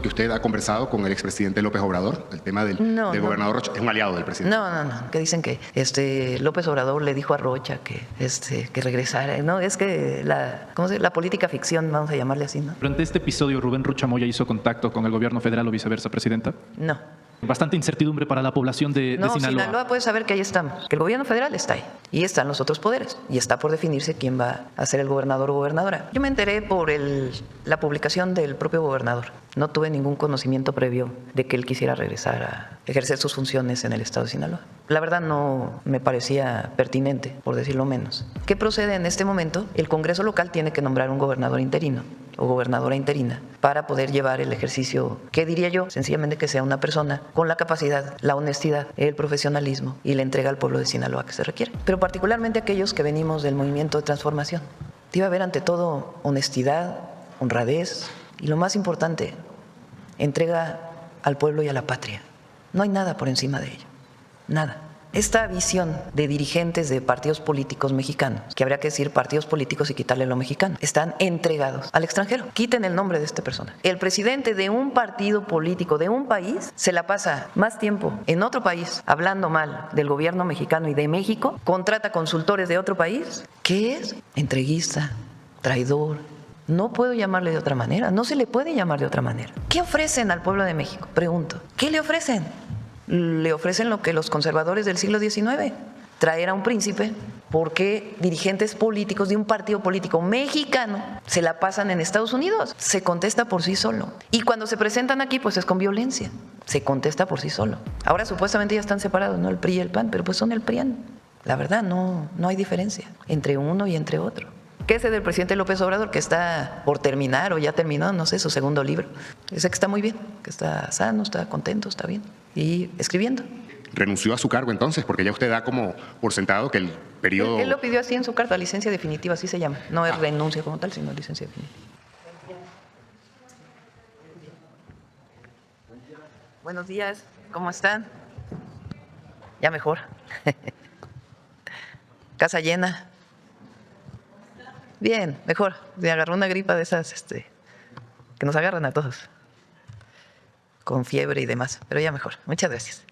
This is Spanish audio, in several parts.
que usted ha conversado con el expresidente López Obrador, el tema del gobernador Rocha. Es un aliado del presidente. No, que dicen que López Obrador le dijo a Rocha que regresara. No, es que la política ficción, vamos a llamarle así, ¿no? Durante este episodio, ¿Rubén Rocha Moya hizo contacto con el gobierno federal o viceversa, presidenta? No. Bastante incertidumbre para la población de Sinaloa. Sinaloa puede saber que ahí estamos, que el gobierno federal está ahí y están los otros poderes y está por definirse quién va a ser el gobernador o gobernadora. Yo me enteré por la publicación del propio gobernador. No tuve ningún conocimiento previo de que él quisiera regresar a ejercer sus funciones en el estado de Sinaloa. La verdad no me parecía pertinente, por decirlo menos. ¿Qué procede en este momento? El Congreso local tiene que nombrar un gobernador interino o gobernadora interina para poder llevar el ejercicio, ¿qué diría yo? Sencillamente que sea una persona con la capacidad, la honestidad, el profesionalismo y la entrega al pueblo de Sinaloa que se requiere. Pero particularmente aquellos que venimos del movimiento de transformación. Debe haber ante todo honestidad, honradez y lo más importante, entrega al pueblo y a la patria. No hay nada por encima de ello, nada. Esta visión de dirigentes de partidos políticos mexicanos, que habría que decir partidos políticos y quitarle lo mexicano, están entregados al extranjero. Quiten el nombre de esta persona. El presidente de un partido político de un país se la pasa más tiempo en otro país hablando mal del gobierno mexicano y de México, contrata consultores de otro país. ¿Qué es? Entreguista, traidor. No puedo llamarle de otra manera, no se le puede llamar de otra manera. ¿Qué ofrecen al pueblo de México? Pregunto, ¿qué le ofrecen? Le ofrecen lo que los conservadores del siglo XIX, traer a un príncipe, porque dirigentes políticos de un partido político mexicano se la pasan en Estados Unidos. Se contesta por sí solo. Y cuando se presentan aquí, pues es con violencia. Se contesta por sí solo. Ahora supuestamente ya están separados, ¿no? El PRI y el PAN, pero pues son el PRIAN. La verdad, no hay diferencia entre uno y entre otro. ¿Qué es del presidente López Obrador, que está por terminar o ya terminó, no sé, su segundo libro? Ese que está muy bien, que está sano, está contento, está bien y escribiendo. ¿Renunció a su cargo entonces? Porque ya usted da como por sentado que el periodo… Él lo pidió así en su carta, licencia definitiva, así se llama. No es renuncia como tal, sino licencia definitiva. Buenos días, ¿cómo están? Ya mejor. Casa llena. Bien, mejor. Me agarró una gripa de esas que nos agarran a todos, con fiebre y demás, pero ya mejor. Muchas gracias.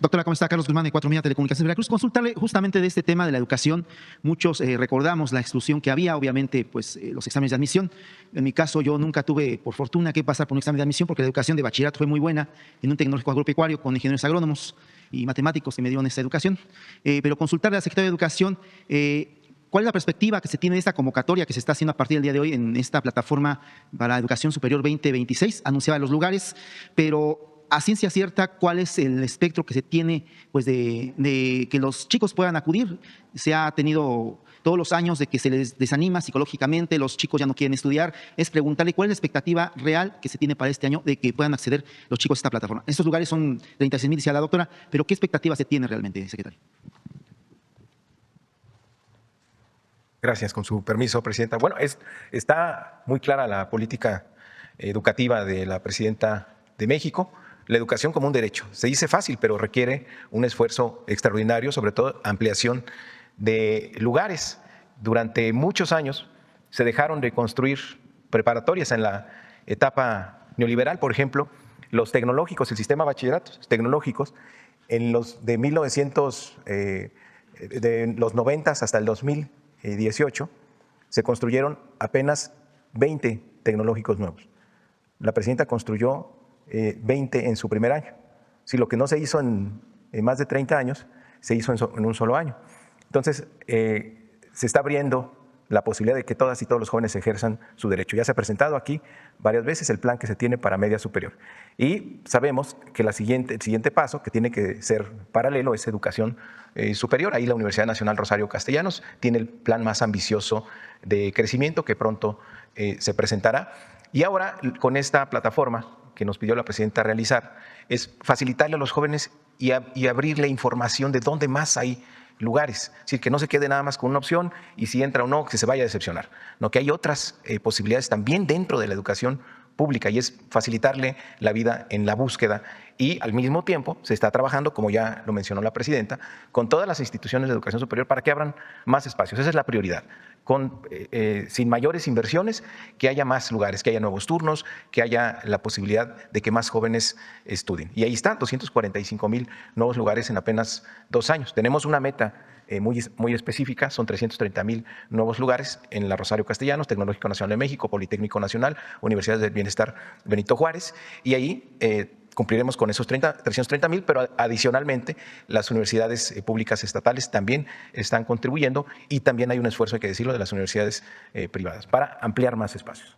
Doctora, ¿cómo está? Carlos Guzmán de 4 Media Telecomunicaciones de Veracruz. Consultarle justamente de este tema de la educación. Muchos recordamos la exclusión que había, obviamente, pues los exámenes de admisión. En mi caso, yo nunca tuve, por fortuna, que pasar por un examen de admisión porque la educación de bachillerato fue muy buena en un tecnológico agropecuario con ingenieros agrónomos y matemáticos que me dieron esta educación. Pero consultarle al secretario de Educación, ¿cuál es la perspectiva que se tiene de esta convocatoria que se está haciendo a partir del día de hoy en esta plataforma para educación superior 2026? Anunciaba los lugares, pero a ciencia cierta, ¿cuál es el espectro que se tiene pues, de que los chicos puedan acudir? Se ha tenido todos los años de que se les desanima psicológicamente, los chicos ya no quieren estudiar. Es preguntarle cuál es la expectativa real que se tiene para este año de que puedan acceder los chicos a esta plataforma. Estos lugares son 36,000, decía la doctora, pero ¿qué expectativa se tiene realmente, secretario? Gracias, con su permiso, presidenta. Bueno, está muy clara la política educativa de la presidenta de México. La educación como un derecho. Se dice fácil, pero requiere un esfuerzo extraordinario, sobre todo ampliación de lugares. Durante muchos años se dejaron de construir preparatorias en la etapa neoliberal, por ejemplo, los tecnológicos, el sistema de bachilleratos tecnológicos, en los de 90 hasta el 2018, se construyeron apenas 20 tecnológicos nuevos. La presidenta construyó 20 en su primer año. Si lo que no se hizo en más de 30 años, se hizo en un solo año. Entonces, se está abriendo la posibilidad de que todas y todos los jóvenes ejerzan su derecho. Ya se ha presentado aquí varias veces el plan que se tiene para media superior. Y sabemos que el siguiente paso, que tiene que ser paralelo, es educación superior. Ahí la Universidad Nacional Rosario Castellanos tiene el plan más ambicioso de crecimiento que pronto se presentará. Y ahora, con esta plataforma que nos pidió la presidenta realizar, es facilitarle a los jóvenes y abrirle información de dónde más hay lugares. Es decir, que no se quede nada más con una opción y si entra o no, que se vaya a decepcionar. No, que hay otras posibilidades también dentro de la educación pública y es facilitarle la vida en la búsqueda y al mismo tiempo se está trabajando, como ya lo mencionó la presidenta, con todas las instituciones de educación superior para que abran más espacios. Esa es la prioridad. Sin mayores inversiones, que haya más lugares, que haya nuevos turnos, que haya la posibilidad de que más jóvenes estudien. Y ahí están, 245,000 nuevos lugares en apenas 2 años. Tenemos una meta muy específica, son 330,000 nuevos lugares en la Rosario Castellanos, Tecnológico Nacional de México, Politécnico Nacional, Universidad del Bienestar Benito Juárez, y ahí cumpliremos con esos 330,000, pero adicionalmente las universidades públicas estatales también están contribuyendo y también hay un esfuerzo, hay que decirlo, de las universidades privadas para ampliar más espacios.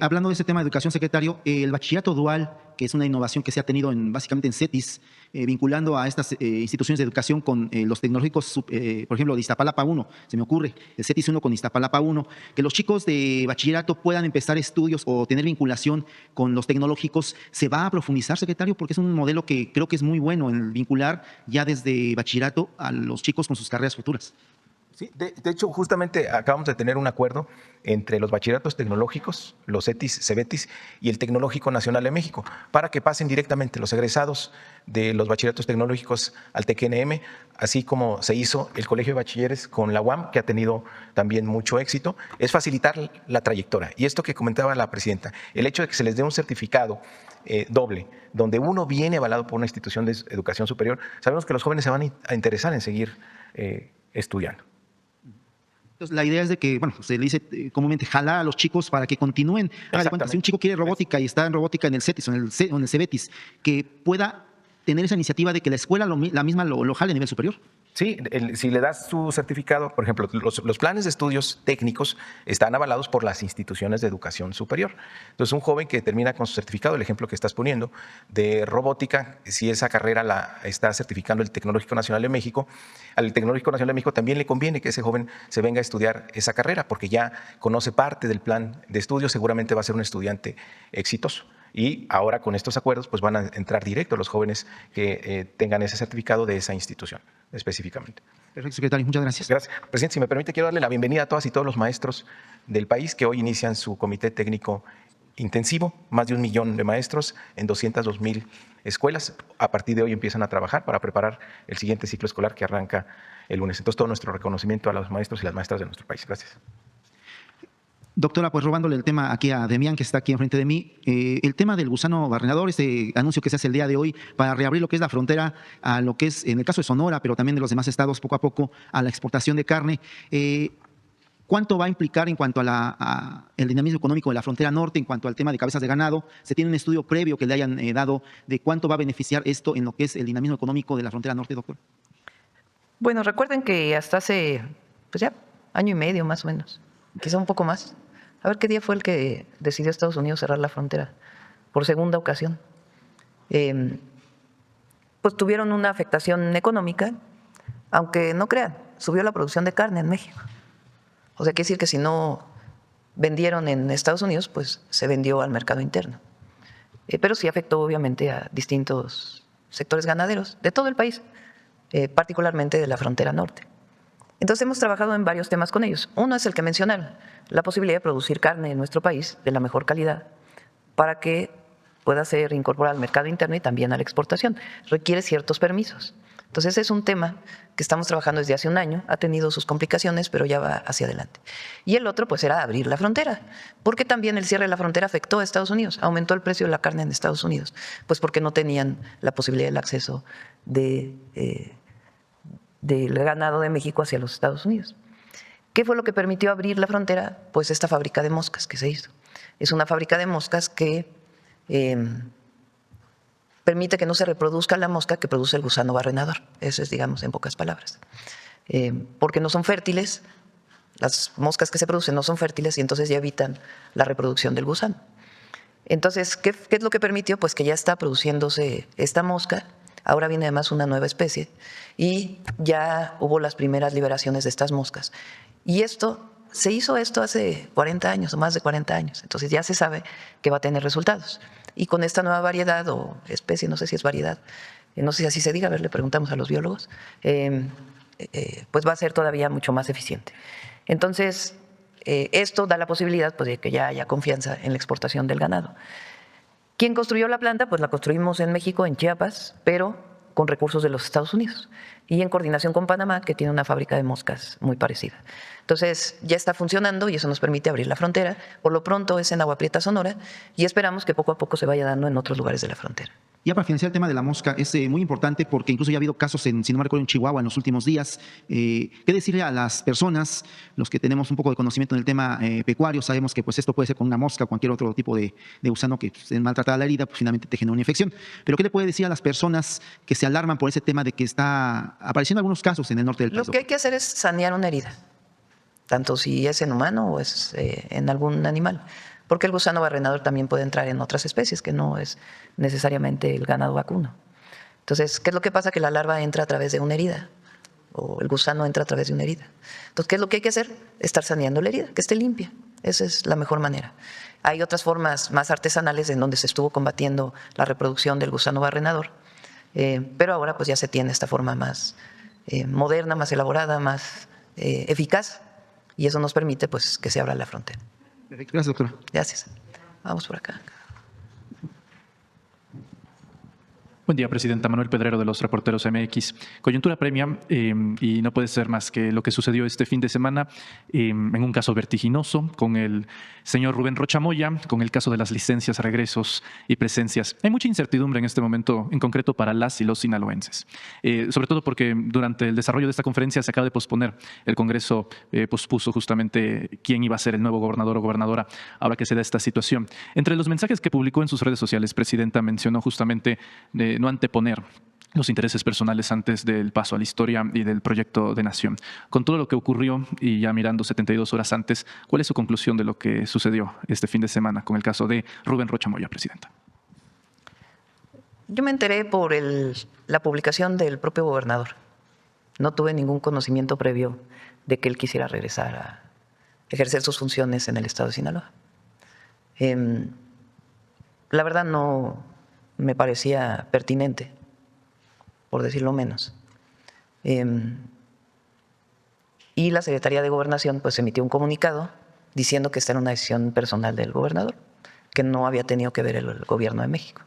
Hablando de ese tema de educación, secretario, el bachillerato dual, que es una innovación que se ha tenido básicamente en CETIS, vinculando a estas instituciones de educación con los tecnológicos, por ejemplo, de Iztapalapa 1, se me ocurre, el CETIS 1 con Iztapalapa 1, que los chicos de bachillerato puedan empezar estudios o tener vinculación con los tecnológicos, ¿se va a profundizar, secretario? Porque es un modelo que creo que es muy bueno en vincular ya desde bachillerato a los chicos con sus carreras futuras. Sí, de hecho, justamente acabamos de tener un acuerdo entre los bachilleratos tecnológicos, los CETIS, CEBETIS y el Tecnológico Nacional de México, para que pasen directamente los egresados de los bachilleratos tecnológicos al TEC-NM, así como se hizo el Colegio de Bachilleres con la UAM, que ha tenido también mucho éxito, es facilitar la trayectoria. Y esto que comentaba la presidenta, el hecho de que se les dé un certificado doble, donde uno viene avalado por una institución de educación superior, sabemos que los jóvenes se van a interesar en seguir estudiando. Entonces, la idea es de que, bueno, se le dice comúnmente jalar a los chicos para que continúen. Haga de cuenta, si un chico quiere robótica y está en robótica en el CETIS o en el CEBETIS, que pueda tener esa iniciativa de que la escuela la misma lo jale a nivel superior. Sí, si le das su certificado, por ejemplo, los planes de estudios técnicos están avalados por las instituciones de educación superior. Entonces, un joven que termina con su certificado, el ejemplo que estás poniendo, de robótica, si esa carrera la está certificando el Tecnológico Nacional de México, al Tecnológico Nacional de México también le conviene que ese joven se venga a estudiar esa carrera, porque ya conoce parte del plan de estudios, seguramente va a ser un estudiante exitoso. Y ahora con estos acuerdos pues van a entrar directo los jóvenes que tengan ese certificado de esa institución específicamente. Perfecto, secretario. Muchas gracias. Gracias. Presidente, si me permite, quiero darle la bienvenida a todas y todos los maestros del país que hoy inician su comité técnico intensivo, más de 1 millón de maestros en 202,000 escuelas. A partir de hoy empiezan a trabajar para preparar el siguiente ciclo escolar que arranca el lunes. Entonces, todo nuestro reconocimiento a los maestros y las maestras de nuestro país. Gracias. Doctora, pues robándole el tema aquí a Demián, que está aquí enfrente de mí, el tema del gusano barrenador, este anuncio que se hace el día de hoy para reabrir lo que es la frontera a lo que es, en el caso de Sonora, pero también de los demás estados, poco a poco, a la exportación de carne. ¿Cuánto va a implicar en cuanto a el dinamismo económico de la frontera norte, en cuanto al tema de cabezas de ganado? ¿Se tiene un estudio previo que le hayan dado de cuánto va a beneficiar esto en lo que es el dinamismo económico de la frontera norte, doctor? Bueno, recuerden que hasta hace, pues ya, 1 año y medio más o menos, quizá un poco más. A ver qué día fue el que decidió Estados Unidos cerrar la frontera por segunda ocasión. Pues tuvieron una afectación económica, aunque no crean, subió la producción de carne en México. O sea, quiere decir que si no vendieron en Estados Unidos, pues se vendió al mercado interno. Pero sí afectó obviamente a distintos sectores ganaderos de todo el país, particularmente de la frontera norte. Entonces hemos trabajado en varios temas con ellos. Uno es el que mencionaron, la posibilidad de producir carne en nuestro país de la mejor calidad para que pueda ser incorporada al mercado interno y también a la exportación. Requiere ciertos permisos. Entonces ese es un tema que estamos trabajando desde hace 1 año, ha tenido sus complicaciones, pero ya va hacia adelante. Y el otro pues era abrir la frontera, porque también el cierre de la frontera afectó a Estados Unidos, aumentó el precio de la carne en Estados Unidos, pues porque no tenían la posibilidad del acceso del ganado de México hacia los Estados Unidos. ¿Qué fue lo que permitió abrir la frontera? Pues esta fábrica de moscas que se hizo. Es una fábrica de moscas que permite que no se reproduzca la mosca que produce el gusano barrenador. Eso es, digamos, en pocas palabras. Porque no son fértiles, las moscas que se producen no son fértiles y entonces ya evitan la reproducción del gusano. Entonces, ¿qué es lo que permitió? Pues que ya está produciéndose esta mosca. Ahora viene además una nueva especie y ya hubo las primeras liberaciones de estas moscas. Y se hizo esto hace 40 años o más de 40 años. Entonces ya se sabe que va a tener resultados. Y con esta nueva variedad o especie, no sé si es variedad, no sé si así se diga, a ver, le preguntamos a los biólogos, pues va a ser todavía mucho más eficiente. Entonces, esto da la posibilidad pues, de que ya haya confianza en la exportación del ganado. ¿Quién construyó la planta? Pues la construimos en México, en Chiapas, pero con recursos de los Estados Unidos y en coordinación con Panamá, que tiene una fábrica de moscas muy parecida. Entonces, ya está funcionando y eso nos permite abrir la frontera. Por lo pronto es en Agua Prieta, Sonora, y esperamos que poco a poco se vaya dando en otros lugares de la frontera. Ya para financiar el tema de la mosca, es muy importante porque incluso ya ha habido casos, si no me recuerdo, en Chihuahua en los últimos días. ¿Qué decirle a las personas, los que tenemos un poco de conocimiento en el tema pecuario? Sabemos que pues, esto puede ser con una mosca o cualquier otro tipo de gusano que pues, maltratada la herida, pues finalmente te genera una infección. Pero ¿qué le puede decir a las personas que se alarman por ese tema de que está apareciendo algunos casos en el norte del país? Lo que hay que hacer es sanear una herida, tanto si es en humano o es en algún animal. Porque el gusano barrenador también puede entrar en otras especies, que no es necesariamente el ganado vacuno. Entonces, ¿qué es lo que pasa? Que la larva entra a través de una herida, o el gusano entra a través de una herida. Entonces, ¿qué es lo que hay que hacer? Estar saneando la herida, que esté limpia. Esa es la mejor manera. Hay otras formas más artesanales en donde se estuvo combatiendo la reproducción del gusano barrenador, pero ahora pues ya se tiene esta forma más moderna, más elaborada, más eficaz, y eso nos permite pues que se abra la frontera. Perfecto. Gracias, doctora. Gracias. Vamos por acá. Buen día, Presidenta. Manuel Pedrero, de los Reporteros MX. Coyuntura premia, y no puede ser más que lo que sucedió este fin de semana en un caso vertiginoso con el señor Rubén Rocha Moya, con el caso de las licencias, regresos y presencias. Hay mucha incertidumbre en este momento, en concreto para las y los sinaloenses, sobre todo porque durante el desarrollo de esta conferencia se acaba de posponer. El Congreso pospuso justamente quién iba a ser el nuevo gobernador o gobernadora ahora que se da esta situación. Entre los mensajes que publicó en sus redes sociales, Presidenta, mencionó justamente no anteponer los intereses personales antes del paso a la historia y del proyecto de nación. Con todo lo que ocurrió y ya mirando 72 horas antes, ¿cuál es su conclusión de lo que sucedió este fin de semana con el caso de Rubén Rocha Moya, Presidenta? Yo me enteré por la publicación del propio gobernador. No tuve ningún conocimiento previo de que él quisiera regresar a ejercer sus funciones en el estado de Sinaloa. La verdad no me parecía pertinente, por decirlo menos. Y la Secretaría de Gobernación pues emitió un comunicado diciendo que esta era una decisión personal del gobernador, que no había tenido que ver el gobierno de México.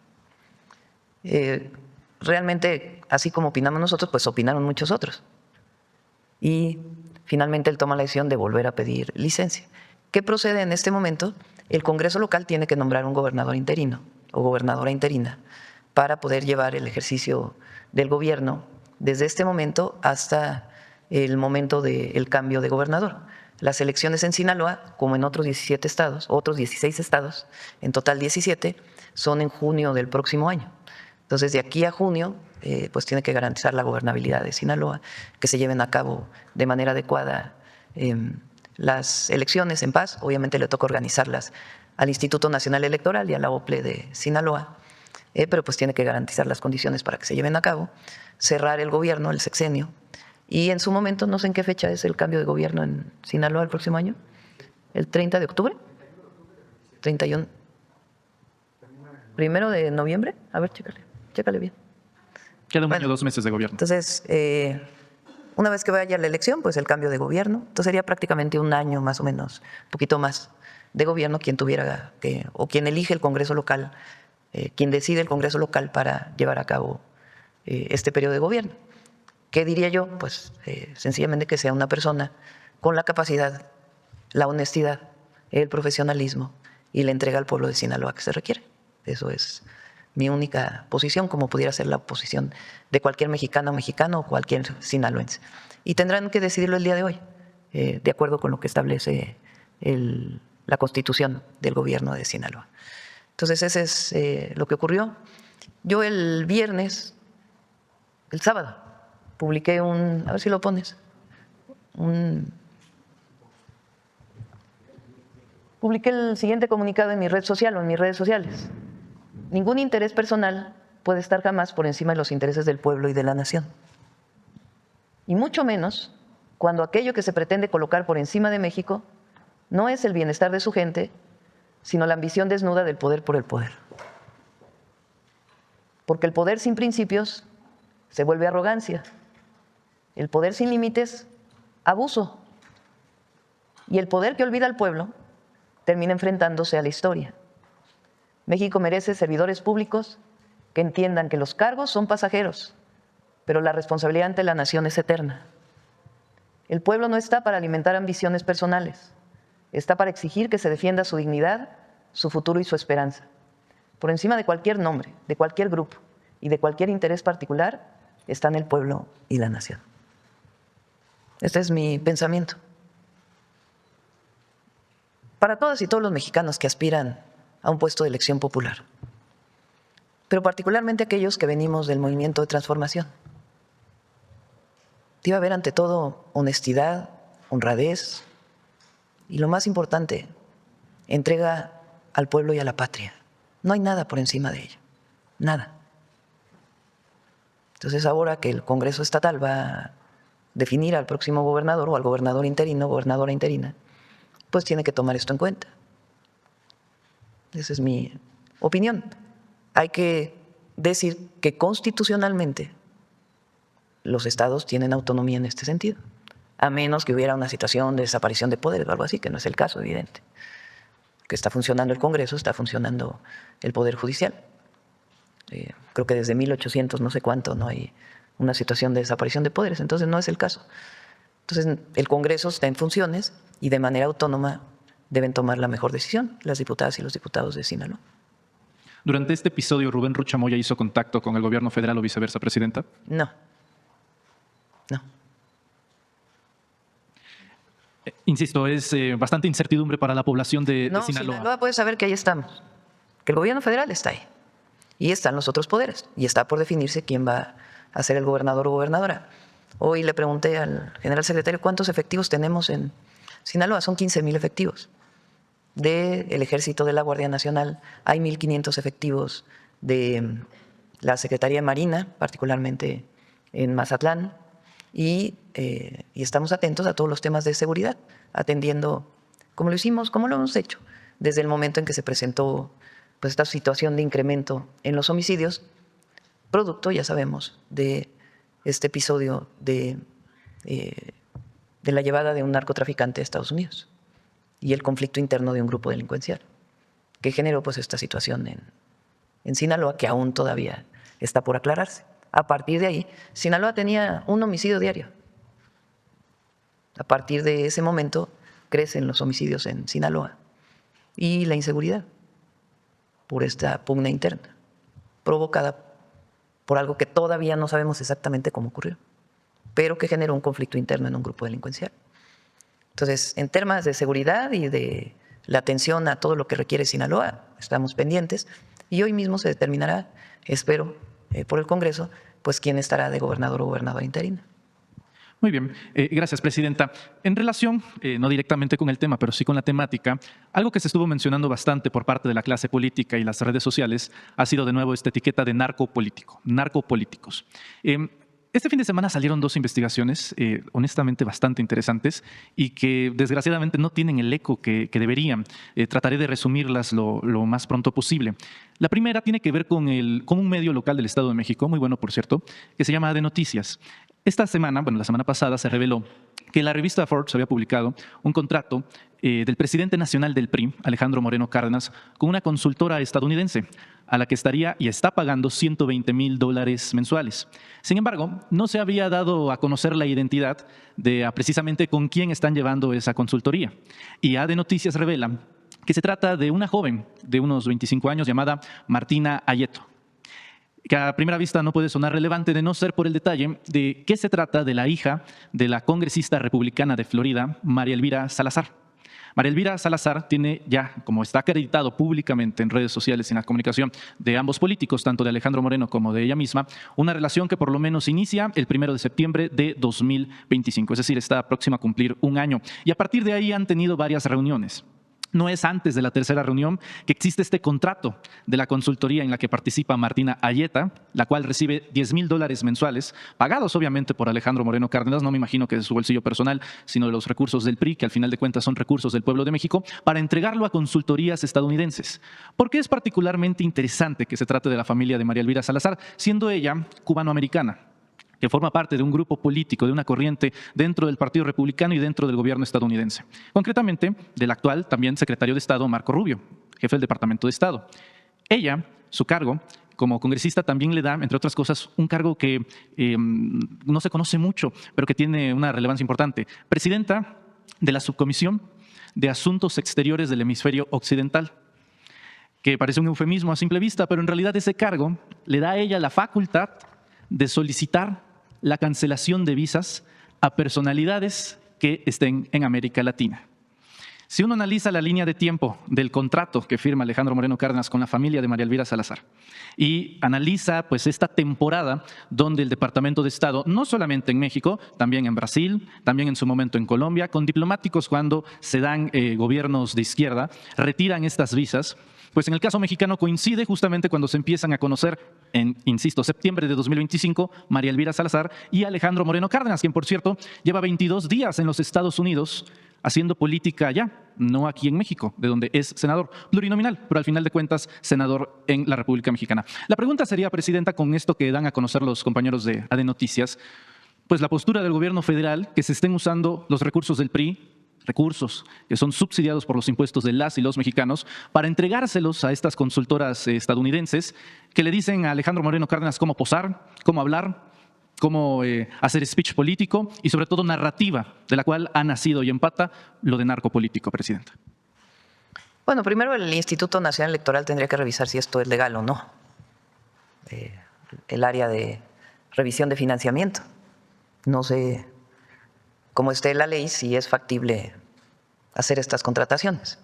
Realmente, así como opinamos nosotros, pues opinaron muchos otros. Y finalmente él toma la decisión de volver a pedir licencia. ¿Qué procede en este momento? El Congreso local tiene que nombrar un gobernador interino o gobernadora interina para poder llevar el ejercicio del gobierno desde este momento hasta el momento del cambio de gobernador. Las elecciones en Sinaloa, como en otros 17 estados, otros 16 estados, en total 17, son en junio del próximo año. Entonces, de aquí a junio, pues tiene que garantizar la gobernabilidad de Sinaloa, que se lleven a cabo de manera adecuada las elecciones en paz. Obviamente le toca organizarlas al Instituto Nacional Electoral y a la OPLE de Sinaloa, pero pues tiene que garantizar las condiciones para que se lleven a cabo, cerrar el gobierno, el sexenio, y en su momento, no sé en qué fecha es el cambio de gobierno en Sinaloa el próximo año, ¿el 30 de octubre? 31. ¿1 de noviembre? A ver, chécale bien. Queda un año, 2 meses de gobierno. Entonces, una vez que vaya la elección, pues el cambio de gobierno, entonces sería prácticamente un año más o menos, un poquito más de gobierno quien tuviera o quien elige el Congreso local, quien decide el Congreso local para llevar a cabo este periodo de gobierno. ¿Qué diría yo? Pues sencillamente que sea una persona con la capacidad, la honestidad, el profesionalismo y la entrega al pueblo de Sinaloa que se requiere. Eso es mi única posición, como pudiera ser la posición de cualquier mexicano o cualquier sinaloense. Y tendrán que decidirlo el día de hoy, de acuerdo con lo que establece la Constitución del gobierno de Sinaloa. Entonces, ese es lo que ocurrió. Yo el sábado, publiqué a ver si lo pones, publiqué el siguiente comunicado en mi red social o en mis redes sociales. Ningún interés personal puede estar jamás por encima de los intereses del pueblo y de la nación. Y mucho menos cuando aquello que se pretende colocar por encima de México no es el bienestar de su gente, sino la ambición desnuda del poder por el poder. Porque el poder sin principios se vuelve arrogancia. El poder sin límites, abuso. Y el poder que olvida al pueblo termina enfrentándose a la historia. México merece servidores públicos que entiendan que los cargos son pasajeros, pero la responsabilidad ante la nación es eterna. El pueblo no está para alimentar ambiciones personales, está para exigir que se defienda su dignidad, su futuro y su esperanza. Por encima de cualquier nombre, de cualquier grupo y de cualquier interés particular, están el pueblo y la nación. Este es mi pensamiento. Para todas y todos los mexicanos que aspiran a un puesto de elección popular, pero particularmente aquellos que venimos del movimiento de transformación. Debe haber ante todo honestidad, honradez y, lo más importante, entrega al pueblo y a la patria. No hay nada por encima de ello, nada. Entonces, ahora que el Congreso Estatal va a definir al próximo gobernador o al gobernador interino, gobernadora interina, pues tiene que tomar esto en cuenta. Esa es mi opinión. Hay que decir que constitucionalmente los estados tienen autonomía en este sentido, a menos que hubiera una situación de desaparición de poderes o algo así, que no es el caso, evidente. Que está funcionando el Congreso, está funcionando el Poder Judicial. Creo que desde 1800 no sé cuánto no hay una situación de desaparición de poderes, entonces no es el caso. Entonces el Congreso está en funciones y de manera autónoma deben tomar la mejor decisión las diputadas y los diputados de Sinaloa. Durante este episodio, ¿Rubén Rocha Moya hizo contacto con el gobierno federal o viceversa, presidenta? No. Insisto, es bastante incertidumbre para la población de Sinaloa. Sinaloa puede saber que ahí estamos, que el gobierno federal está ahí y están los otros poderes y está por definirse quién va a ser el gobernador o gobernadora. Hoy le pregunté al general secretario cuántos efectivos tenemos en Sinaloa. Son 15,000 efectivos. Del Ejército, de la Guardia Nacional, hay 1,500 efectivos de la Secretaría de Marina, particularmente en Mazatlán, y estamos atentos a todos los temas de seguridad, atendiendo como lo hicimos, como lo hemos hecho, desde el momento en que se presentó pues, esta situación de incremento en los homicidios, producto, ya sabemos, de este episodio de la llevada de un narcotraficante a Estados Unidos y el conflicto interno de un grupo delincuencial que generó pues, esta situación en Sinaloa, que aún todavía está por aclararse. A partir de ahí, Sinaloa tenía un homicidio diario. A partir de ese momento crecen los homicidios en Sinaloa y la inseguridad por esta pugna interna provocada por algo que todavía no sabemos exactamente cómo ocurrió, pero que generó un conflicto interno en un grupo delincuencial. Entonces, en temas de seguridad y de la atención a todo lo que requiere Sinaloa, estamos pendientes y hoy mismo se determinará, espero, por el Congreso, pues quién estará de gobernador o gobernadora interina. Muy bien, gracias, presidenta. En relación, no directamente con el tema, pero sí con la temática, algo que se estuvo mencionando bastante por parte de la clase política y las redes sociales ha sido de nuevo esta etiqueta de narcopolítico, narcopolíticos. Este fin de semana salieron 2 investigaciones, honestamente bastante interesantes y que desgraciadamente no tienen el eco que deberían. Trataré de resumirlas lo más pronto posible. La primera tiene que ver con un medio local del Estado de México, muy bueno por cierto, que se llama De Noticias. Esta semana, la semana pasada se reveló que la revista Forbes había publicado un contrato del presidente nacional del PRI, Alejandro Moreno Cárdenas, con una consultora estadounidense, a la que estaría y está pagando $120,000 mensuales. Sin embargo, no se había dado a conocer la identidad de precisamente con quién están llevando esa consultoría. Y AD Noticias revela que se trata de una joven de unos 25 años llamada Martina Ayeto, que a primera vista no puede sonar relevante de no ser por el detalle de que se trata de la hija de la congresista republicana de Florida, María Elvira Salazar. María Elvira Salazar tiene ya, como está acreditado públicamente en redes sociales y en la comunicación de ambos políticos, tanto de Alejandro Moreno como de ella misma, una relación que por lo menos inicia el 1 de septiembre de 2025, es decir, está próxima a cumplir un año. Y a partir de ahí han tenido varias reuniones. No es antes de la tercera reunión que existe este contrato de la consultoría en la que participa Martina Ayeta, la cual recibe $10,000 mensuales, pagados obviamente por Alejandro Moreno Cárdenas, no me imagino que de su bolsillo personal, sino de los recursos del PRI, que al final de cuentas son recursos del pueblo de México, para entregarlo a consultorías estadounidenses. ¿Por qué es particularmente interesante que se trate de la familia de María Elvira Salazar, siendo ella cubanoamericana? que forma parte de un grupo político, de una corriente dentro del Partido Republicano y dentro del gobierno estadounidense. Concretamente, del actual también secretario de Estado, Marco Rubio, jefe del Departamento de Estado. Ella, su cargo como congresista, también le da, entre otras cosas, un cargo que no se conoce mucho, pero que tiene una relevancia importante. Presidenta de la Subcomisión de Asuntos Exteriores del Hemisferio Occidental, que parece un eufemismo a simple vista, pero en realidad ese cargo le da a ella la facultad de solicitar la cancelación de visas a personalidades que estén en América Latina. Si uno analiza la línea de tiempo del contrato que firma Alejandro Moreno Cárdenas con la familia de María Elvira Salazar y analiza pues esta temporada donde el Departamento de Estado, no solamente en México, también en Brasil, también en su momento en Colombia, con diplomáticos cuando se dan gobiernos de izquierda, retiran estas visas, pues en el caso mexicano coincide justamente cuando se empiezan a conocer en, insisto, septiembre de 2025, María Elvira Salazar y Alejandro Moreno Cárdenas, quien por cierto lleva 22 días en los Estados Unidos haciendo política allá, no aquí en México, de donde es senador plurinominal, pero al final de cuentas senador en la República Mexicana. La pregunta sería, Presidenta, con esto que dan a conocer los compañeros de AD Noticias, pues la postura del gobierno federal, que se estén usando los recursos del PRI, recursos que son subsidiados por los impuestos de las y los mexicanos, para entregárselos a estas consultoras estadounidenses que le dicen a Alejandro Moreno Cárdenas cómo posar, cómo hablar, cómo hacer speech político y sobre todo narrativa, de la cual ha nacido y empata lo de narcopolítico, Presidenta. Bueno, primero el Instituto Nacional Electoral tendría que revisar si esto es legal o no. El área de revisión de financiamiento. No sé cómo esté la ley, si es factible hacer estas contrataciones.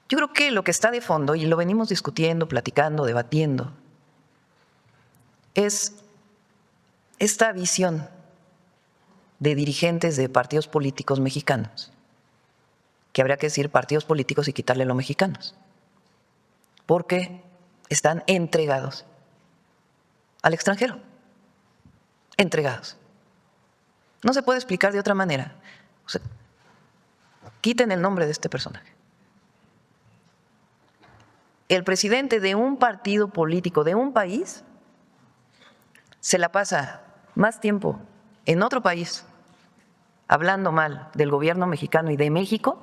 Yo creo que lo que está de fondo, y lo venimos discutiendo, platicando, debatiendo, es esta visión de dirigentes de partidos políticos mexicanos, que habría que decir partidos políticos y quitarle los mexicanos, porque están entregados al extranjero, entregados. No se puede explicar de otra manera. O sea, quiten el nombre de este personaje. El presidente de un partido político de un país se la pasa más tiempo en otro país hablando mal del gobierno mexicano y de México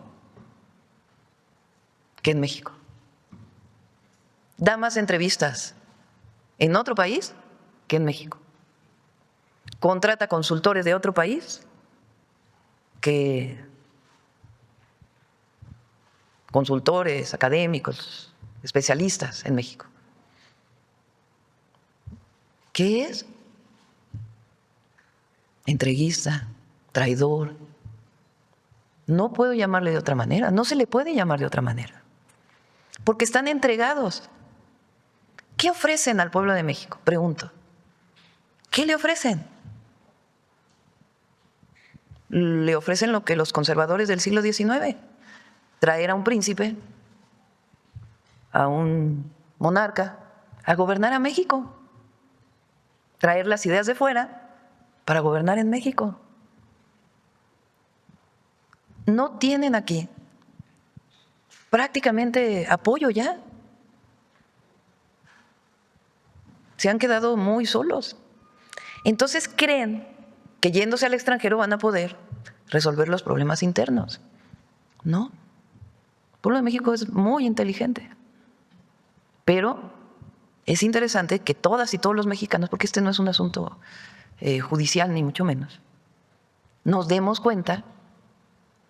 que en México. Da más entrevistas en otro país que en México. Contrata consultores de otro país que consultores, académicos, especialistas en México. ¿Qué es? Entreguista, traidor. No puedo llamarle de otra manera, no se le puede llamar de otra manera, porque están entregados. ¿Qué ofrecen al pueblo de México? Pregunto. ¿Qué le ofrecen? Le ofrecen lo que los conservadores del siglo XIX, traer a un príncipe, a un monarca, a gobernar a México, traer las ideas de fuera para gobernar en México. No tienen aquí prácticamente apoyo ya. Se han quedado muy solos. Entonces creen que yéndose al extranjero van a poder resolver los problemas internos. No. El pueblo de México es muy inteligente. Pero es interesante que todas y todos los mexicanos, porque este no es un asunto judicial ni mucho menos, nos demos cuenta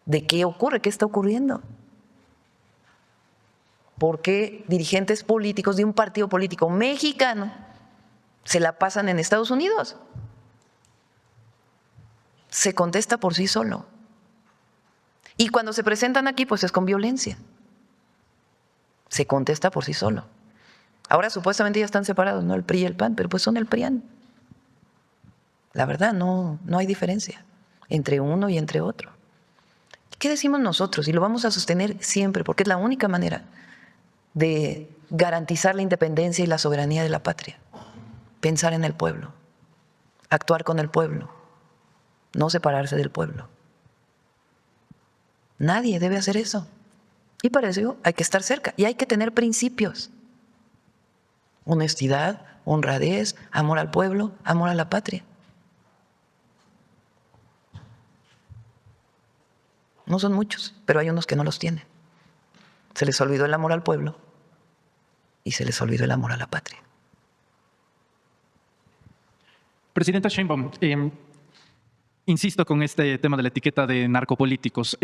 de qué ocurre, qué está ocurriendo. ¿Por qué dirigentes políticos de un partido político mexicano se la pasan en Estados Unidos? Se contesta por sí solo. Y cuando se presentan aquí, pues es con violencia. Se contesta por sí solo. Ahora supuestamente ya están separados, ¿no? El PRI y el PAN, pero pues son el PRIAN. La verdad, no hay diferencia entre uno y entre otro. ¿Qué decimos nosotros? Y lo vamos a sostener siempre, porque es la única manera de garantizar la independencia y la soberanía de la patria. Pensar en el pueblo, actuar con el pueblo, no separarse del pueblo. Nadie debe hacer eso. Y para eso hay que estar cerca y hay que tener principios. honestidad, honradez, amor al pueblo, amor a la patria. No son muchos, pero hay unos que no los tienen. Se les olvidó el amor al pueblo y se les olvidó el amor a la patria. Presidenta Sheinbaum, insisto con este tema de la etiqueta de narcopolíticos.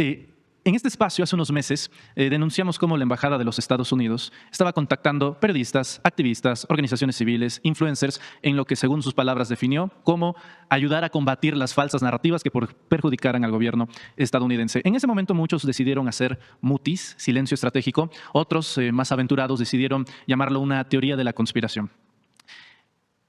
En este espacio, hace unos meses, denunciamos cómo la Embajada de los Estados Unidos estaba contactando periodistas, activistas, organizaciones civiles, influencers, en lo que, según sus palabras, definió como ayudar a combatir las falsas narrativas que perjudicaran al gobierno estadounidense. En ese momento, muchos decidieron hacer mutis, silencio estratégico. Otros, más aventurados, decidieron llamarlo una teoría de la conspiración.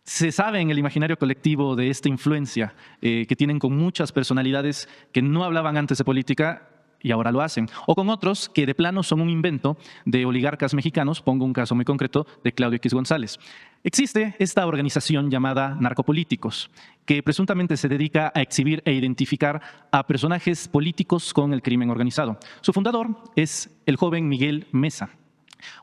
Se sabe en el imaginario colectivo de esta influencia que tienen con muchas personalidades que no hablaban antes de política y ahora lo hacen, o con otros que de plano son un invento de oligarcas mexicanos. Pongo un caso muy concreto de Claudio X González. Existe esta organización llamada Narcopolíticos, que presuntamente se dedica a exhibir e identificar a personajes políticos con el crimen organizado. Su fundador es el joven Miguel Mesa.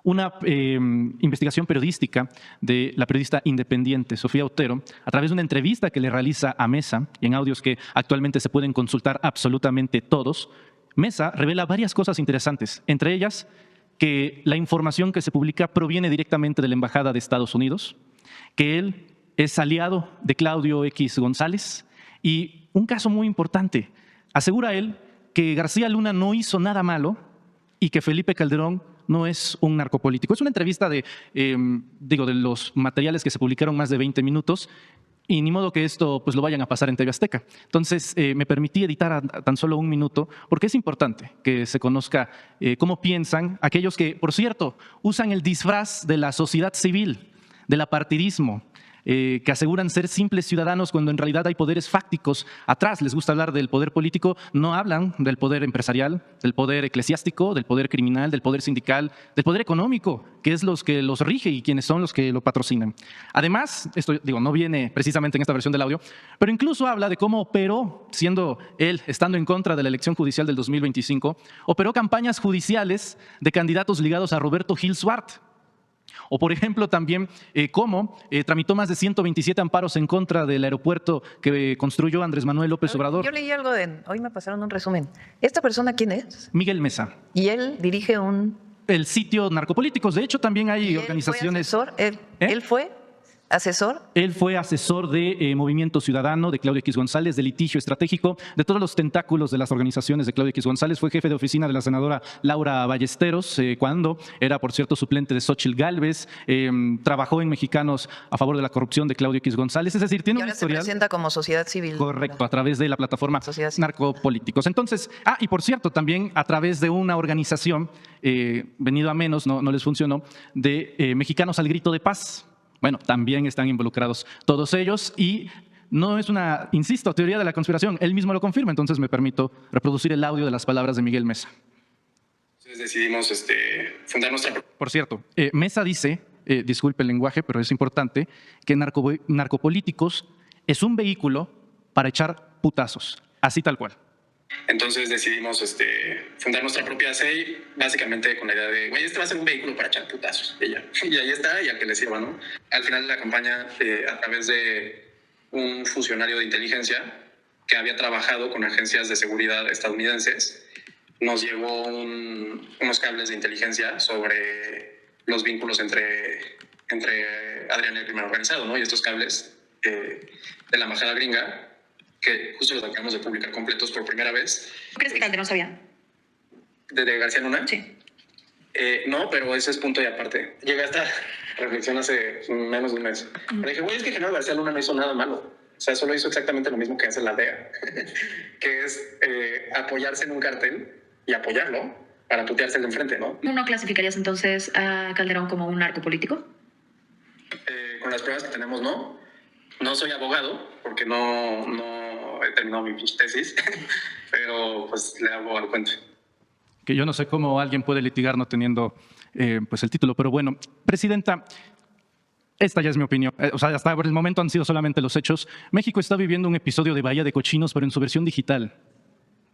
Una investigación periodística de la periodista independiente Sofía Otero, a través de una entrevista que le realiza a Mesa, y en audios que actualmente se pueden consultar absolutamente todos, Mesa revela varias cosas interesantes, entre ellas que la información que se publica proviene directamente de la Embajada de Estados Unidos, que él es aliado de Claudio X González, y un caso muy importante, asegura él que García Luna no hizo nada malo y que Felipe Calderón no es un narcopolítico. Es una entrevista de los materiales que se publicaron más de 20 minutos, y ni modo que esto pues lo vayan a pasar en TV Azteca. Entonces me permití editar a tan solo 1 minuto, porque es importante que se conozca cómo piensan aquellos que, por cierto, usan el disfraz de la sociedad civil, del apartidismo, que aseguran ser simples ciudadanos cuando en realidad hay poderes fácticos atrás. Les gusta hablar del poder político, no hablan del poder empresarial, del poder eclesiástico, del poder criminal, del poder sindical, del poder económico, que es los que los rige y quienes son los que lo patrocinan. Además, esto no viene precisamente en esta versión del audio, pero incluso habla de cómo operó, siendo él, estando en contra de la elección judicial del 2025, operó campañas judiciales de candidatos ligados a Roberto Gil Suart. O, por ejemplo, también cómo tramitó más de 127 amparos en contra del aeropuerto que construyó Andrés Manuel López Obrador. Yo leí algo hoy me pasaron un resumen. ¿Esta persona quién es? Miguel Mesa. Y él dirige el sitio Narcopolíticos. De hecho, también hay organizaciones. ¿Él fue asesor? Él fue asesor de Movimiento Ciudadano, de Claudio X González, de litigio estratégico, de todos los tentáculos de las organizaciones de Claudio X González. Fue jefe de oficina de la senadora Laura Ballesteros, cuando era, por cierto, suplente de Xóchitl Gálvez. Trabajó en Mexicanos a favor de la corrupción de Claudio X González. Es decir, tiene un historial. Se presenta como sociedad civil. Correcto, a través de la plataforma Narcopolíticos. Entonces, y por cierto, también a través de una organización, venido a menos, no les funcionó, de Mexicanos al Grito de Paz. Bueno, también están involucrados todos ellos, y no es una, insisto, teoría de la conspiración. Él mismo lo confirma. Entonces me permito reproducir el audio de las palabras de Miguel Mesa. Entonces decidimos fundar nuestra... Por cierto, Mesa dice, disculpe el lenguaje, pero es importante, que Narcopolíticos es un vehículo para echar putazos, así tal cual. Entonces decidimos fundar nuestra propia SEI, básicamente con la idea de, güey, va a ser un vehículo para echar putazos. Y ahí está, y al que le sirva, ¿no? Al final de la campaña, a través de un funcionario de inteligencia que había trabajado con agencias de seguridad estadounidenses, nos llegó unos cables de inteligencia sobre los vínculos entre Adrián y el crimen organizado, ¿no? Y estos cables de la embajada gringa, que justo los acabamos de publicar completos por primera vez. ¿Crees que Calderón sabía? ¿De García Luna? Sí. No, pero ese es punto y aparte. Llegué a esta reflexión hace menos de un mes. Pero dije, güey, es que General García Luna no hizo nada malo. O sea, solo hizo exactamente lo mismo que hace la DEA, que es apoyarse en un cartel y apoyarlo para putearse de enfrente, ¿no? ¿No clasificarías entonces a Calderón como un narcopolítico? Con las pruebas que tenemos, no. No soy abogado, porque no he terminado mi tesis, pero pues le hago al cuento. Que yo no sé cómo alguien puede litigar no teniendo pues el título, pero bueno. Presidenta, esta ya es mi opinión. Hasta por el momento han sido solamente los hechos. México está viviendo un episodio de Bahía de Cochinos, pero en su versión digital.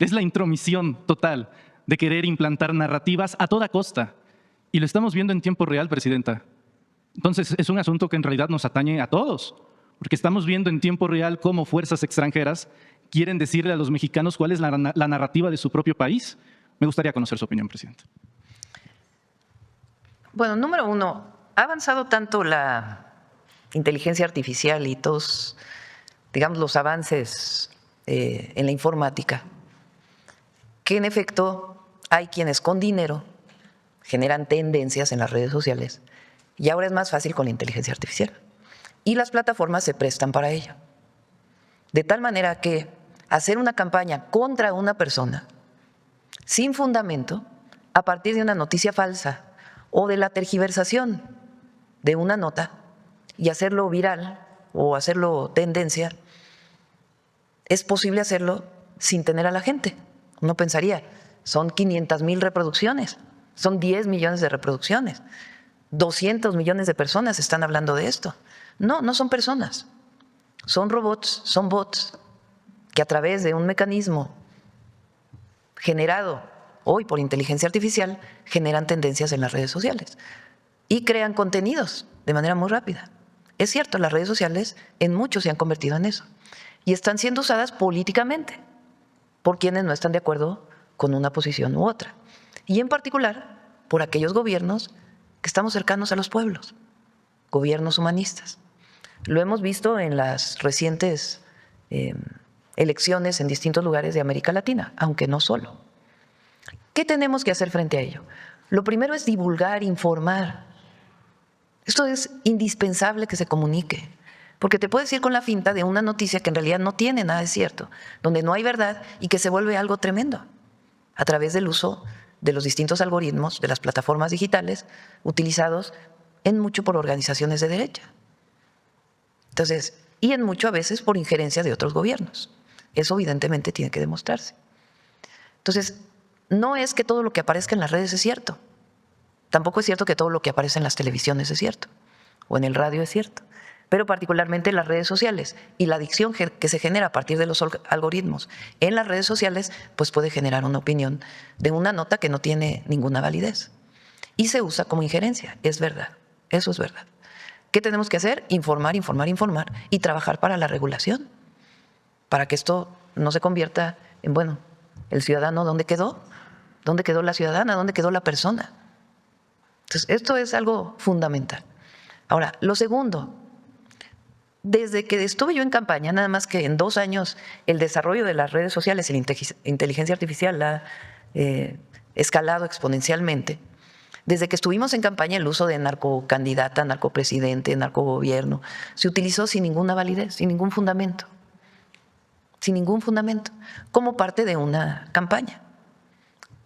Es la intromisión total de querer implantar narrativas a toda costa. Y lo estamos viendo en tiempo real, Presidenta. Entonces, es un asunto que en realidad nos atañe a todos, porque estamos viendo en tiempo real cómo fuerzas extranjeras quieren decirle a los mexicanos cuál es la narrativa de su propio país. Me gustaría conocer su opinión, presidente. Bueno, número uno, ha avanzado tanto la inteligencia artificial y todos, digamos, los avances en la informática, que en efecto hay quienes con dinero generan tendencias en las redes sociales y ahora es más fácil con la inteligencia artificial. Y las plataformas se prestan para ello. De tal manera que hacer una campaña contra una persona sin fundamento, a partir de una noticia falsa o de la tergiversación de una nota y hacerlo viral o hacerlo tendencia, es posible hacerlo sin tener a la gente. Uno pensaría, son 500,000 reproducciones, son 10 millones de reproducciones, 200 millones de personas están hablando de esto. No, no son personas, son robots, son bots que a través de un mecanismo generado hoy por inteligencia artificial generan tendencias en las redes sociales y crean contenidos de manera muy rápida. Es cierto, las redes sociales en muchos se han convertido en eso y están siendo usadas políticamente por quienes no están de acuerdo con una posición u otra y en particular por aquellos gobiernos que estamos cercanos a los pueblos, gobiernos humanistas. Lo hemos visto en las recientes elecciones en distintos lugares de América Latina, aunque no solo. ¿Qué tenemos que hacer frente a ello? Lo primero es divulgar, informar. Esto es indispensable que se comunique, porque te puedes ir con la finta de una noticia que en realidad no tiene nada de cierto, donde no hay verdad y que se vuelve algo tremendo a través del uso de los distintos algoritmos de las plataformas digitales utilizados en mucho por organizaciones de derecha. Entonces, y en mucho a veces por injerencia de otros gobiernos. Eso evidentemente tiene que demostrarse. Entonces, no es que todo lo que aparezca en las redes es cierto. Tampoco es cierto que todo lo que aparece en las televisiones es cierto, o en el radio es cierto. Pero particularmente las redes sociales y la adicción que se genera a partir de los algoritmos en las redes sociales, pues puede generar una opinión de una nota que no tiene ninguna validez. Y se usa como injerencia, es verdad, eso es verdad. ¿Qué tenemos que hacer? Informar, informar, informar y trabajar para la regulación, para que esto no se convierta en, bueno, el ciudadano, ¿dónde quedó? ¿Dónde quedó la ciudadana? ¿Dónde quedó la persona? Entonces, esto es algo fundamental. Ahora, lo segundo, desde que estuve yo en campaña, nada más que en 2 años el desarrollo de las redes sociales y la inteligencia artificial ha escalado exponencialmente. Desde que estuvimos en campaña, el uso de narcocandidata, narcopresidente, narcogobierno, se utilizó sin ninguna validez, sin ningún fundamento, como parte de una campaña.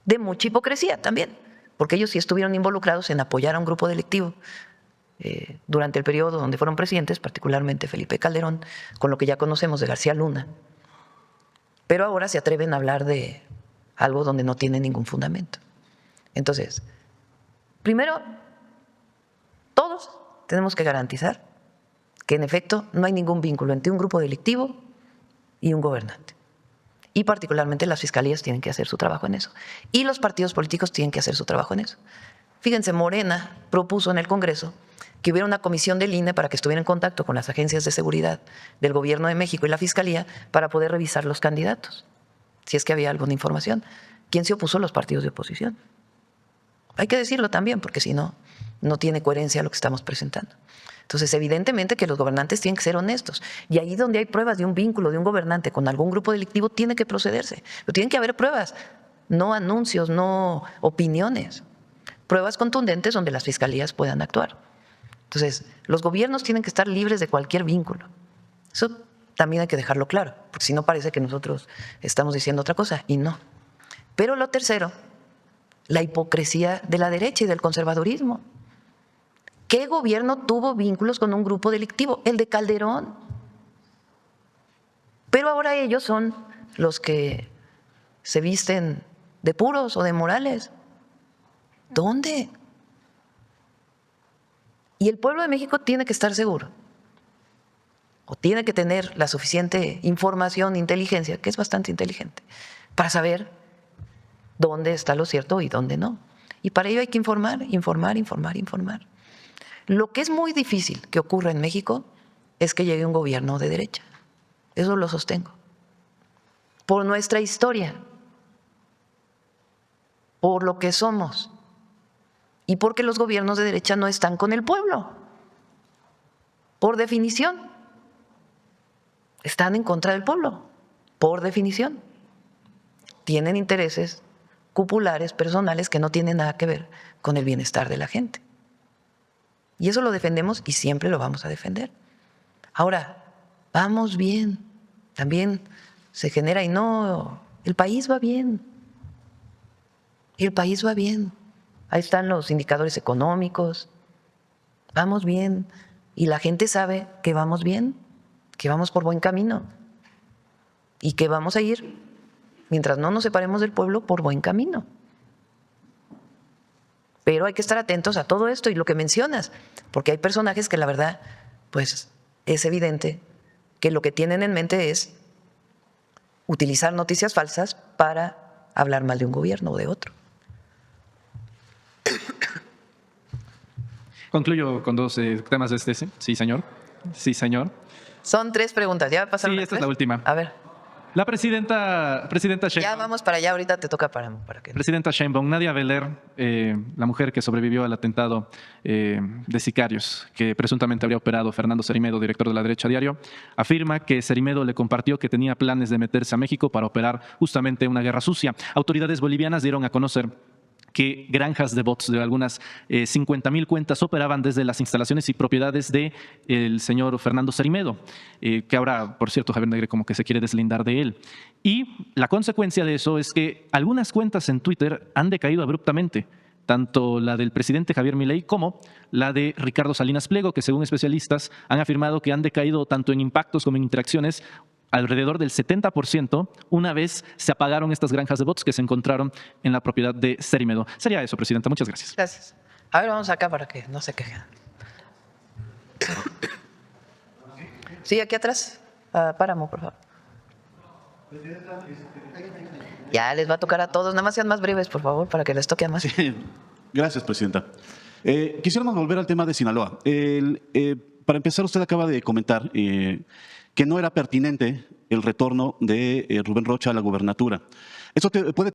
De mucha hipocresía también, porque ellos sí estuvieron involucrados en apoyar a un grupo delictivo durante el periodo donde fueron presidentes, particularmente Felipe Calderón, con lo que ya conocemos de García Luna. Pero ahora se atreven a hablar de algo donde no tiene ningún fundamento. Entonces, primero, todos tenemos que garantizar que en efecto no hay ningún vínculo entre un grupo delictivo y un gobernante. Y particularmente las fiscalías tienen que hacer su trabajo en eso. Y los partidos políticos tienen que hacer su trabajo en eso. Fíjense, Morena propuso en el Congreso que hubiera una comisión del INE para que estuviera en contacto con las agencias de seguridad del Gobierno de México y la Fiscalía para poder revisar los candidatos, si es que había alguna información. ¿Quién se opuso? Los partidos de oposición. Hay que decirlo también, porque si no, no tiene coherencia lo que estamos presentando. Entonces, evidentemente que los gobernantes tienen que ser honestos. Y ahí donde hay pruebas de un vínculo de un gobernante con algún grupo delictivo, tiene que procederse. Pero tienen que haber pruebas, no anuncios, no opiniones. Pruebas contundentes donde las fiscalías puedan actuar. Entonces, los gobiernos tienen que estar libres de cualquier vínculo. Eso también hay que dejarlo claro, porque si no parece que nosotros estamos diciendo otra cosa, y no. Pero lo tercero, la hipocresía de la derecha y del conservadurismo. ¿Qué gobierno tuvo vínculos con un grupo delictivo? El de Calderón. Pero ahora ellos son los que se visten de puros o de morales. ¿Dónde? Y el pueblo de México tiene que estar seguro, o tiene que tener la suficiente información, inteligencia, que es bastante inteligente, para saber dónde está lo cierto y dónde no. Y para ello hay que informar, informar, informar, informar. Lo que es muy difícil que ocurra en México es que llegue un gobierno de derecha. Eso lo sostengo. Por nuestra historia, por lo que somos y porque los gobiernos de derecha no están con el pueblo. Por definición, están en contra del pueblo, por definición. Tienen intereses cupulares, personales, que no tienen nada que ver con el bienestar de la gente. Y eso lo defendemos y siempre lo vamos a defender. Ahora, vamos bien. También se genera, y no, el país va bien. El país va bien. Ahí están los indicadores económicos. Vamos bien. Y la gente sabe que vamos bien, que vamos por buen camino y que vamos a ir, mientras no nos separemos del pueblo, por buen camino. Pero hay que estar atentos a todo esto y lo que mencionas, porque hay personajes que la verdad, pues es evidente que lo que tienen en mente es utilizar noticias falsas para hablar mal de un gobierno o de otro. Concluyo con dos temas de este. Sí, señor. Sí, señor. Son 3 preguntas. ¿Ya pasaron? Sí, esta es la última. A ver. La presidenta Sheinbaum. Ya vamos para allá, ahorita te toca para que... Presidenta Sheinbaum, Nadia Beler, la mujer que sobrevivió al atentado de sicarios que presuntamente habría operado Fernando Cerimedo, director de La Derecha Diario, afirma que Cerimedo le compartió que tenía planes de meterse a México para operar justamente una guerra sucia. Autoridades bolivianas dieron a conocer que granjas de bots de algunas 50.000 cuentas operaban desde las instalaciones y propiedades del señor Fernando Cerimedo, que ahora, por cierto, Javier Negre como que se quiere deslindar de él. Y la consecuencia de eso es que algunas cuentas en Twitter han decaído abruptamente, tanto la del presidente Javier Milei como la de Ricardo Salinas Pliego, que según especialistas han afirmado que han decaído tanto en impactos como en interacciones alrededor del 70% una vez se apagaron estas granjas de bots que se encontraron en la propiedad de Cerimedo. Sería eso, Presidenta. Muchas gracias. Gracias. A ver, vamos acá para que no se quejen. Sí, aquí atrás. Páramo, por favor. Ya les va a tocar a todos. Nada más sean más breves, por favor, para que les toque a más. Sí. Gracias, Presidenta. Quisiéramos volver al tema de Sinaloa. Para empezar, usted acaba de comentar que no era pertinente el retorno de Rubén Rocha a la gubernatura. ¿Eso puede